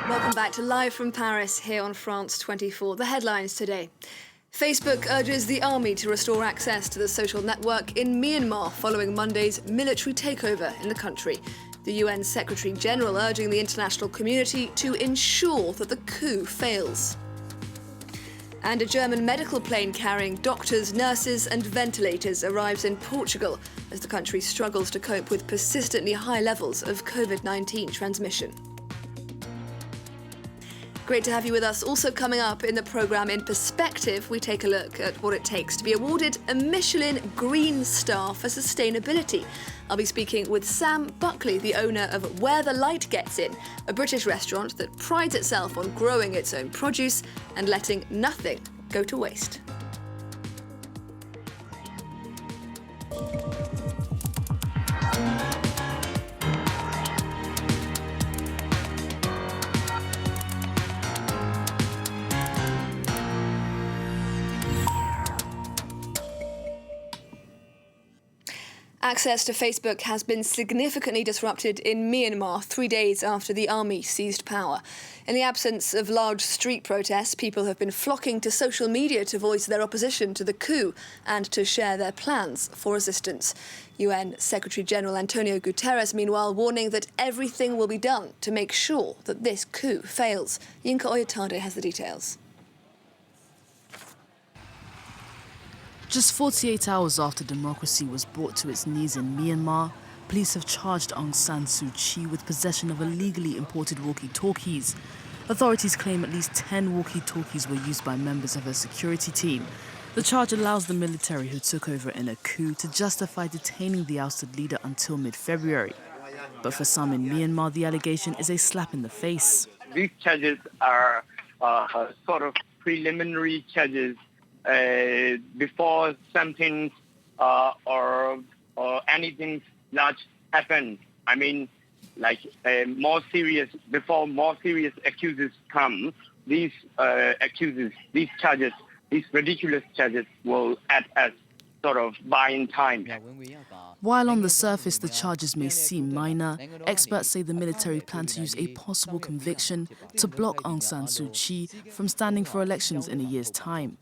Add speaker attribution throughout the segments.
Speaker 1: Welcome back to Live from Paris here on France 24. The headlines today. Facebook urges the army to restore access to the social network in Myanmar following Monday's military takeover in the country. The UN Secretary-General urging the international community to ensure that the coup fails. And a German medical plane carrying doctors, nurses and ventilators arrives in Portugal as the country struggles to cope with persistently high levels of COVID-19 transmission. Great to have you with us. Also coming up in the programme In Perspective, we take a look at what it takes to be awarded a Michelin Green Star for sustainability. I'll be speaking with Sam Buckley, the owner of Where the Light Gets In, a British restaurant that prides itself on growing its own produce and letting nothing go to waste. Access to Facebook has been significantly disrupted in Myanmar 3 days after the army seized power. In the absence of large street protests, people have been flocking to social media to voice their opposition to the coup and to share their plans for resistance. UN Secretary-General Antonio Guterres, meanwhile, warning that everything will be done to make sure that this coup fails. Yinka Oyatade has the details.
Speaker 2: Just 48 hours after democracy was brought to its knees in Myanmar, police have charged Aung San Suu Kyi with possession of illegally imported walkie-talkies. Authorities claim at least 10 walkie-talkies were used by members of her security team. The charge allows the military who took over in a coup to justify detaining the ousted leader until mid-February. But for some in Myanmar, the allegation is a slap in the face.
Speaker 3: These charges are sort of preliminary charges before something or anything large happens. I mean, like before more serious accuses come, these charges, these ridiculous charges will act as sort of buying time.
Speaker 2: While on the surface the charges may seem minor, experts say the military plan to use a possible conviction to block Aung San Suu Kyi from standing for elections in a year's time.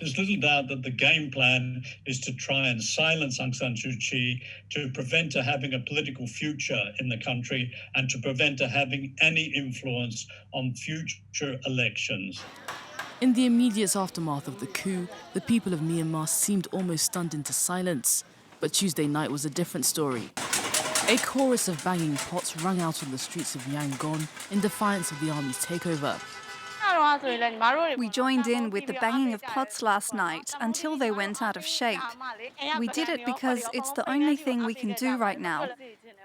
Speaker 4: There's little doubt that the game plan is to try and silence Aung San Suu Kyi, to prevent her having a political future in the country and to prevent her having any influence on future elections.
Speaker 2: In the immediate aftermath of the coup, the people of Myanmar seemed almost stunned into silence. But Tuesday night was a different story. A chorus of banging pots rang out on the streets of Yangon in defiance of the army's takeover.
Speaker 5: We joined in with the banging of pots last night until they went out of shape. We did it because it's the only thing we can do right now,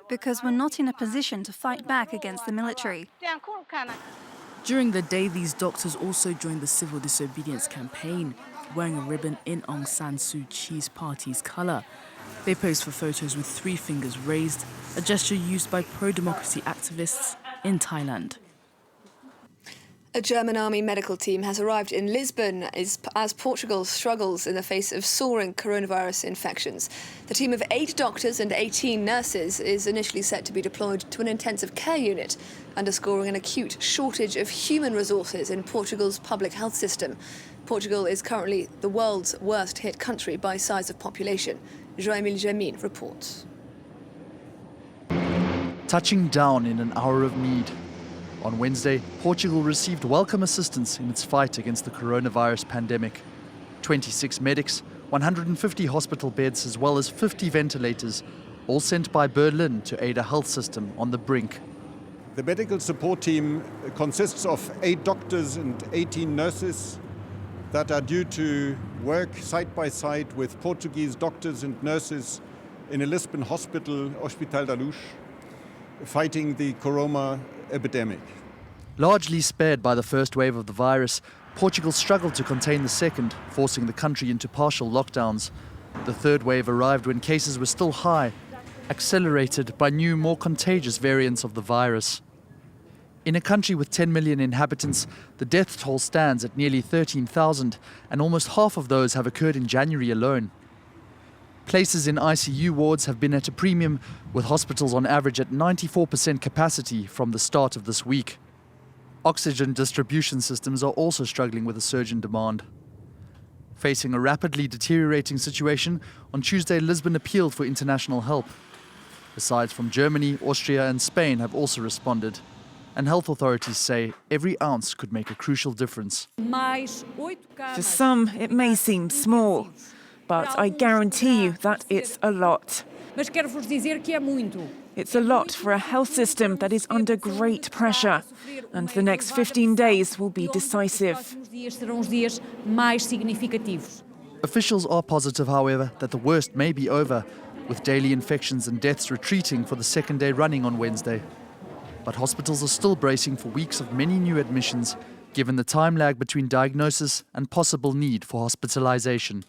Speaker 5: because we're not in a position to fight back against the military.
Speaker 2: During the day, these doctors also joined the civil disobedience campaign, wearing a ribbon in Aung San Suu Kyi's party's colour. They posed for photos with 3 fingers raised, a gesture used by pro-democracy activists in Thailand.
Speaker 1: A German army medical team has arrived in Lisbon as Portugal struggles in the face of soaring coronavirus infections. The team of 8 doctors and 18 nurses is initially set to be deployed to an intensive care unit, underscoring an acute shortage of human resources in Portugal's public health system. Portugal is currently the world's worst hit country by size of population. Joëmil Jamin reports.
Speaker 6: Touching down in an hour of need. On Wednesday, Portugal received welcome assistance in its fight against the coronavirus pandemic. 26 medics, 150 hospital beds, as well as 50 ventilators, all sent by Berlin to aid a health system on the brink.
Speaker 7: The medical support team consists of 8 doctors and 18 nurses that are due to work side by side with Portuguese doctors and nurses in a Lisbon hospital, Hospital da Luz, fighting the corona epidemic.
Speaker 6: Largely spared by the first wave of the virus, Portugal struggled to contain the second, forcing the country into partial lockdowns. The third wave arrived when cases were still high, accelerated by new, more contagious variants of the virus. In a country with 10 million inhabitants, the death toll stands at nearly 13,000, and almost half of those have occurred in January alone. Places in ICU wards have been at a premium, with hospitals on average at 94% capacity from the start of this week. Oxygen distribution systems are also struggling with a surge in demand. Facing a rapidly deteriorating situation, on Tuesday Lisbon appealed for international help. Besides from Germany, Austria and Spain have also responded. And health authorities say every ounce could make a crucial difference.
Speaker 8: For some, it may seem small, but I guarantee you that it's a lot. It's a lot for a health system that is under great pressure, and the next 15 days will be decisive.
Speaker 6: Officials are positive, however, that the worst may be over, with daily infections and deaths retreating for the second day running on Wednesday. But hospitals are still bracing for weeks of many new admissions, given the time lag between diagnosis and possible need for hospitalization.